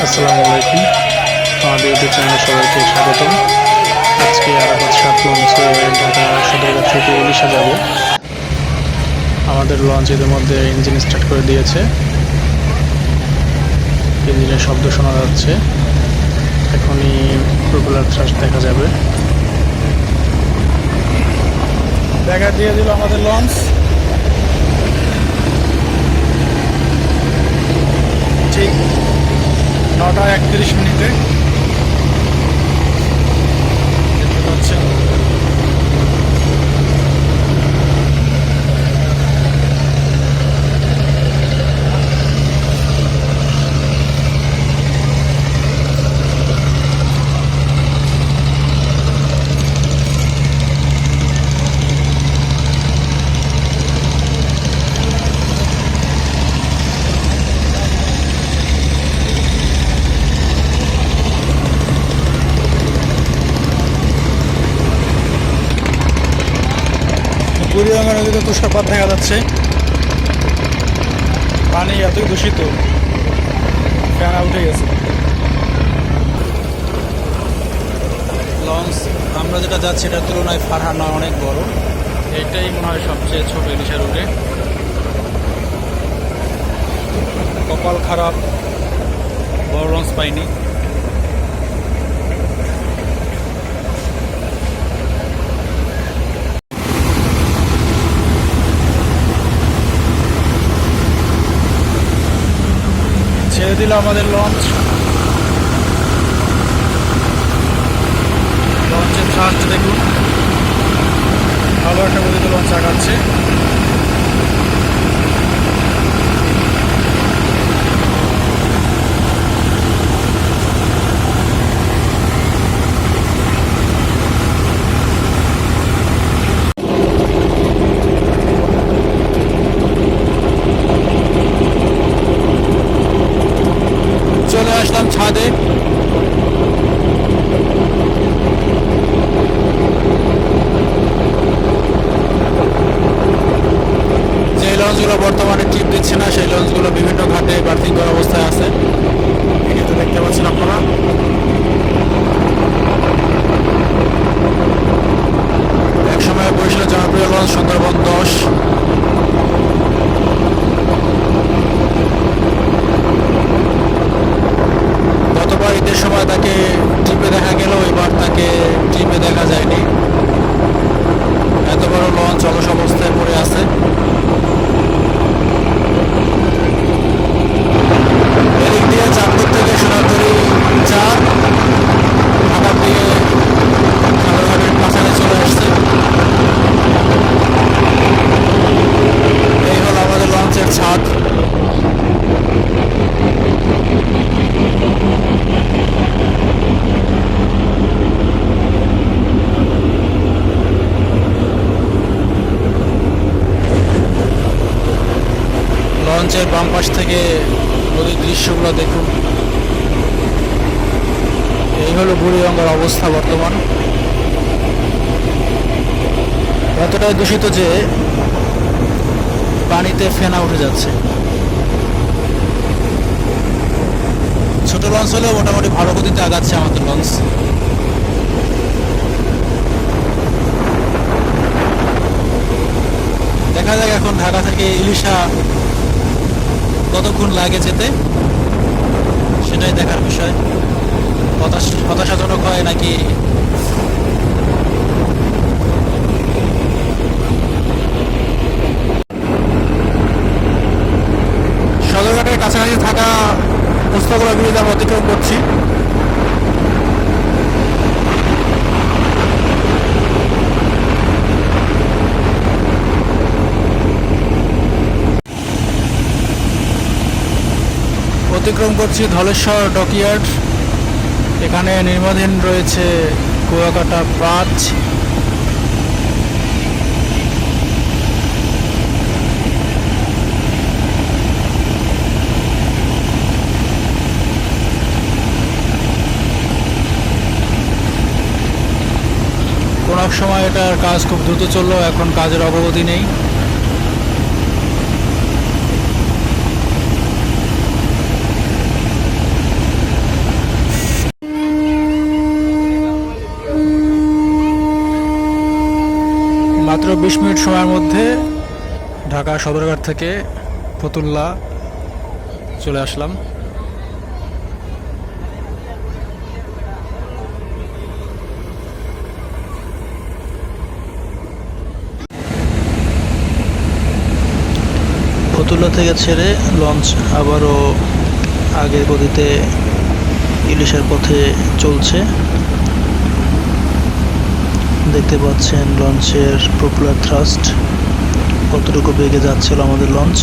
আসসালামু আলাইকুম। আমাদের ইউটিউব চ্যানেলে সবাইকে স্বাগতম। আজকে আরাফাত 7 লঞ্চে ঢাকা সদরঘাট থেকে ইলিশা যাব। আমাদের লঞ্চ এর মধ্যে ইঞ্জিন স্টার্ট করে দিয়েছে, ইঞ্জিনের শব্দ শোনা যাচ্ছে। এখনই প্রোপেলার থ্রাস্ট দেখা যাবে। দেখা দিয়ে দিল আমাদের লঞ্চ। ঠিক 9:31 দেখতে পাচ্ছেন। বুড়িগঙ্গা নদীতে তুষারপাত দেখা যাচ্ছে। পানি এতই দূষিত, ফ্যান উঠে গেছে। লঞ্চ আমরা যেটা যাচ্ছি এটার তুলনায় ফারহানা অনেক বড়। এটাই মনে হয় সবচেয়ে ছোট ইলিশা রুটে। কপাল খারাপ, বড় লঞ্চ পাইনি। ছেড়ে দিল আমাদের লঞ্চ। লঞ্চের থ্রাস্ট দেখুন, ভালো একটা গতিতে লঞ্চ আগাচ্ছে। চলে আসলাম ছাদে। যে লঞ্চগুলো বর্তমানে ট্রিপ দিচ্ছে না সেই লঞ্চগুলো বিভিন্ন ঘাটে বার্থিং করা অবস্থায় আছে, এটা দেখতে পাচ্ছেন আপনারা। একসময় বরিশালের জনপ্রিয় লঞ্চ সুন্দরবন 10। গতবার ঈদের সময় তাকে ট্রিপে দেখা গেল, এবার তাকে ট্রিপে দেখা যায়নি। এত বড় লঞ্চ অলস অবস্থায় পড়ে আছে। এদিক দিয়ে চাঁদপুর থেকে সোনাতরি 4 ঢাকার দিকে সদরঘাটের কাছাকাছি চলে আসছে। এই হলো আমাদের লঞ্চের ছাদ। লঞ্চের বাম পাশ থেকে নদীর দৃশ্যগুলো দেখুন। এই হলো বুড়িগঙ্গার অবস্থা বর্তমান। এতটাই দূষিত যে পানিতে ফেনা উঠে যাচ্ছে। ছোট লঞ্চ হলেও মোটামুটি ভালো গতিতে আগাচ্ছে আমাদের লঞ্চ। দেখা যাক এখন ঢাকা থেকে ইলিশা কতক্ষণ লাগে যেতে, সেটাই দেখার বিষয়। হতাশাজনক হয় নাকি সদরঘাটের কাছাকাছি থাকা পুস্তকগুলো ব্রিজ আমরা অতিক্রম করছি। অতিক্রম করছি ধলেশ্বর ডকইয়ার্ড। এখানে নির্মাণাধীন রয়েছে কুয়াকাটা প্রাচ। কোনো সময় এটার কাজ খুব দ্রুত চললেও এখন কাজের অগ্রগতি নেই। 20 মিনিট সময়ের মধ্যে ঢাকা সদরঘাট থেকে ফতুল্লা চলে আসলাম। ফতুল্লা থেকে ছেড়ে লঞ্চ আবারও আগের গতিতে ইলিশের পথে চলছে। দেখতে পাচ্ছেন লঞ্চের প্রপেলার থ্রাস্ট কতটুকু বেগে যাচ্ছিল আমাদের লঞ্চ।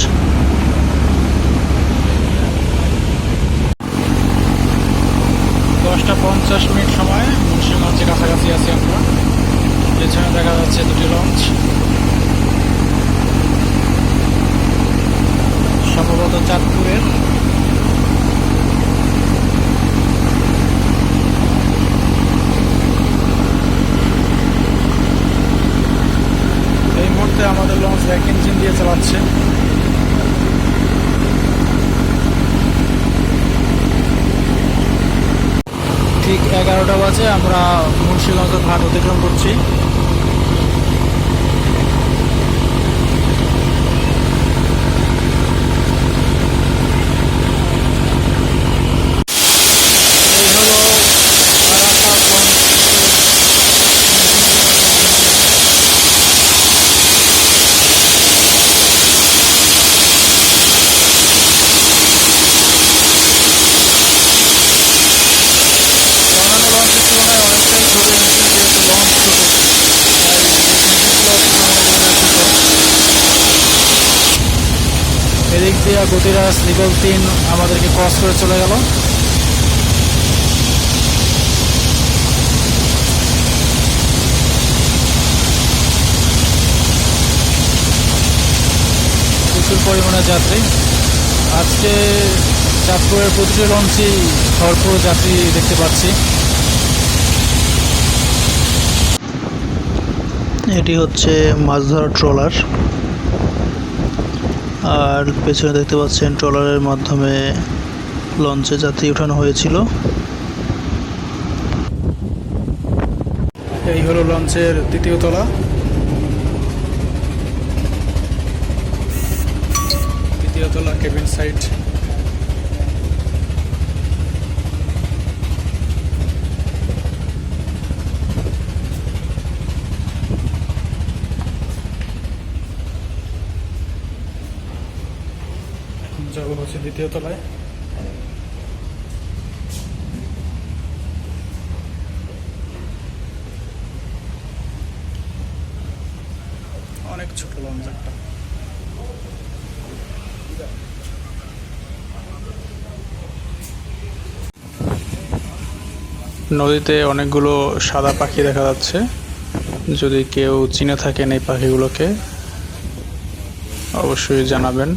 10:50 সময় মুন্সিগঞ্জের কাছাকাছি আছি আমরা। পেছনে দেখা যাচ্ছে দুটি লঞ্চ, সম্ভবত চাঁদপুরের। এই মুহূর্তে আমাদের লঞ্চ এক ইঞ্জিন দিয়ে চালাচ্ছে। ঠিক 11টা বাজে আমরা মুন্সিগঞ্জের ঘাট অতিক্রম করছি। এদিক দিয়ে গতিরাজ লিগল 3 আমাদেরকে ক্রস করে চলে গেল। প্রচুর পরিমাণে যাত্রী আজকে। চাঁদপুরের প্রতিটি লঞ্চেই ভরপুর যাত্রী দেখতে পাচ্ছি। এটি হচ্ছে মাছ ধরার ট্রলার, আর পেছনে দেখতে পাচ্ছেন ট্রলারের মাধ্যমে লঞ্চে যাত্রী ওঠানো হয়েছিল। এই হলো লঞ্চের দ্বিতীয় তলা। দ্বিতীয় তলা কেবিন সাইড। যাবো হচ্ছে দ্বিতীয় তলায়। অনেক ছোট লঞ্চ একটা। নদীতে অনেকগুলো সাদা পাখি দেখা যাচ্ছে। যদি কেউ চিনে থাকেন এই পাখিগুলোকে অবশ্যই জানাবেন।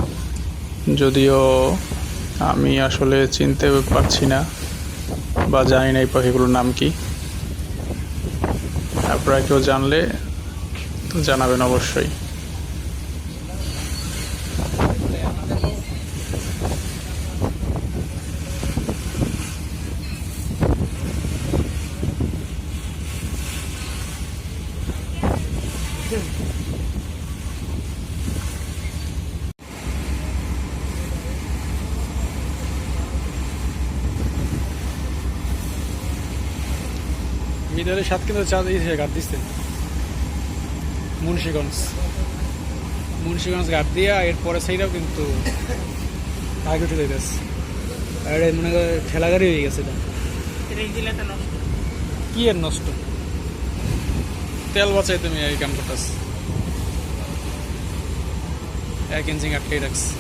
যদিও আমি আসলে চিনতে পারছি না বা জানি না এই পাখিগুলোর নাম কি। আপনারা কেউ জানলে জানাবেন অবশ্যই। মিডালের 7 কিন্তু চা দিয়েছে, ঘাট দিচ্ছে মুন্সিগঞ্জ ঘাট দিয়া। এরপরে সেইটাও কিন্তু আগে উঠে যাইতেছে। আর মনে করে ঠেলা গাড়ি হয়ে গেছে। কি এর নষ্ট? তেল বাঁচাই তুমি এই কাম করতেছ। 1 ইঞ্জিন আটকে রাখছে।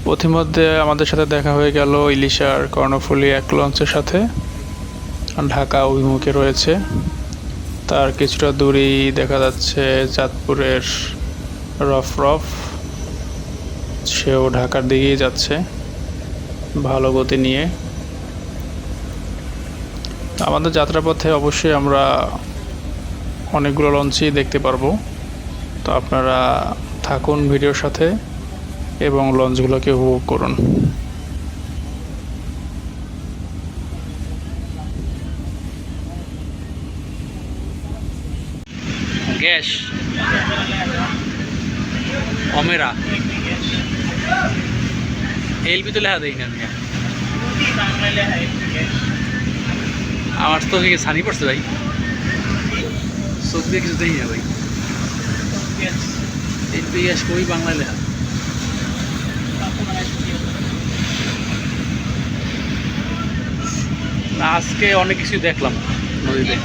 পথিমধ্যে আমাদের সাথে দেখা হয়ে গেল ইলিশার কর্ণফুলী এক লঞ্চের সাথে। ঢাকা অভিমুখে রয়েছে, তার কিছুটা দূরেই দেখা যাচ্ছে চাঁদপুরের রফ, সেও ঢাকার দিকেই যাচ্ছে ভালো গতি নিয়ে। আমাদের যাত্রাপথে অবশ্যই আমরা অনেকগুলো লঞ্চই দেখতে পারবো, তো আপনারা থাকুন ভিডিওর সাথে এবং লঞ্চগুলোকে উপভোগ করুন। গ্যাস অমেরা এলবি তো লেখা দেই না আমার তো সানি পড়ছে ভাই, চোখ দিয়ে কিছু দেখি না ভাই। এলপি গ্যাস কই বাংলায় লেখা? আজকে অনেক কিছু দেখলাম নদীতে।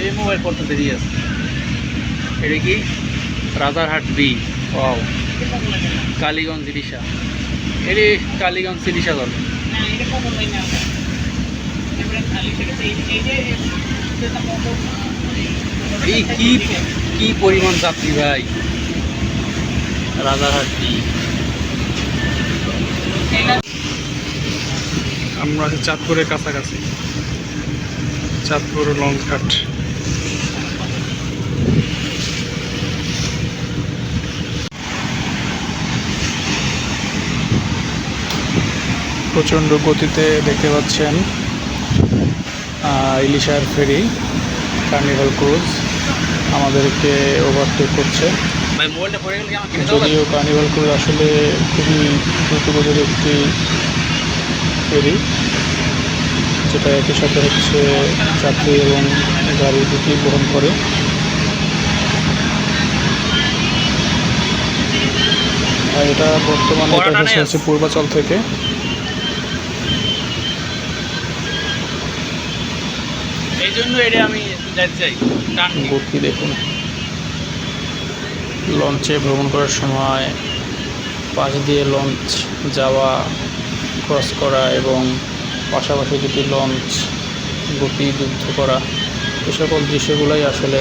এই মোবাইল করতে দেরি আছে। এটা কি রাজারহাট বি, ও কালীগঞ্জ ইলিশা, এটি কালীগঞ্জ ইলিশা দল। এই কি কি পরিমাণ যাত্রী ভাই, রাজারহাট বি। আমরা আছি চাঁদপুরের কাছাকাছি, চাঁদপুর লঞ্চ ঘাট। প্রচণ্ড গতিতে দেখতে পাচ্ছেন ইলিশার ফেরি কার্নিভাল ক্রুজ আমাদেরকে ওভারটেক করছে। ভাই মোবাইলটা পড়ে গেলে আমাকে কিনে দাও। যদিও কার্নিভাল ক্রুজ আসলে খুবই দ্রুতগতির একটি ফেরি, যেটা একই সাথে হচ্ছে যাত্রী এবং গাড়ি দুটি বহন করে। আর এটা বর্তমানে এটা এসেছে হচ্ছে পূর্বাচল থেকে। এই জন্য এটা আমি যাইতে চাই। গতি দেখুন, লঞ্চে ভ্রমণ করার সময় পাশ দিয়ে লঞ্চ যাওয়া, ক্রস করা এবং পাশাপাশি দুটি লঞ্চ গতি যুদ্ধ করা, এ সকল দৃশ্যগুলোই আসলে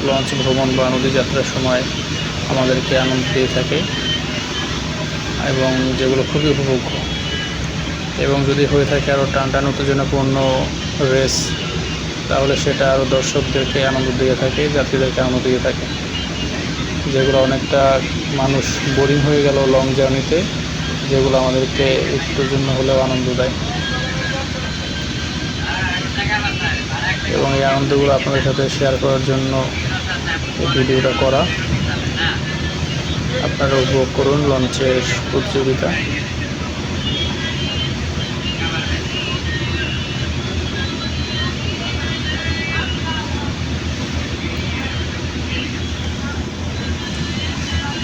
লঞ্চ ভ্রমণ বা নদী যাত্রার সময় আমাদেরকে আনন্দ দিয়ে থাকে এবং যেগুলো খুবই উপভোগ্য। এবং যদি হয়ে থাকে আরও টান উত্তেজনাপূর্ণ রেস, তাহলে সেটা আরও দর্শকদেরকে আনন্দ দিয়ে থাকে, যাত্রীদেরকে আনন্দ দিয়ে থাকে। যেগুলো অনেকটা মানুষ বোরিং হয়ে গেল লং জার্নিতে, যেগুলো আমাদেরকে একটুর জন্য হলেও আনন্দ দেয়। এবং এই আনন্দগুলো আপনাদের সাথে শেয়ার করার জন্য এই ভিডিওটা করা। আপনারা উপভোগ করুন লঞ্চের প্রতিযোগিতা।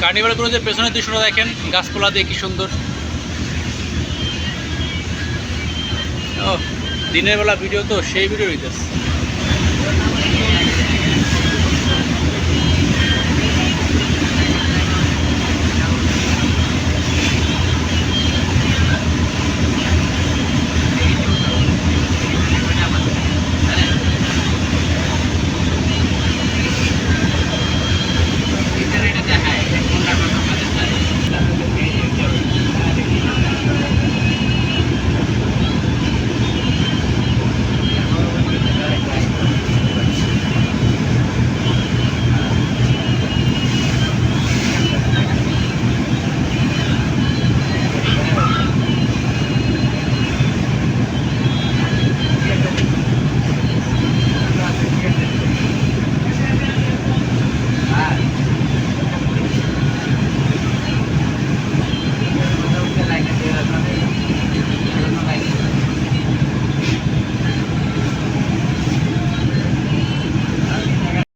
কার্নিভাল ক্রুজের পেছনের দৃশ্যটা দেখেন, গাছপালা দিয়ে কি সুন্দর। ও দিনের বেলা ভিডিও তো সেই ভিডিও হইতেছে।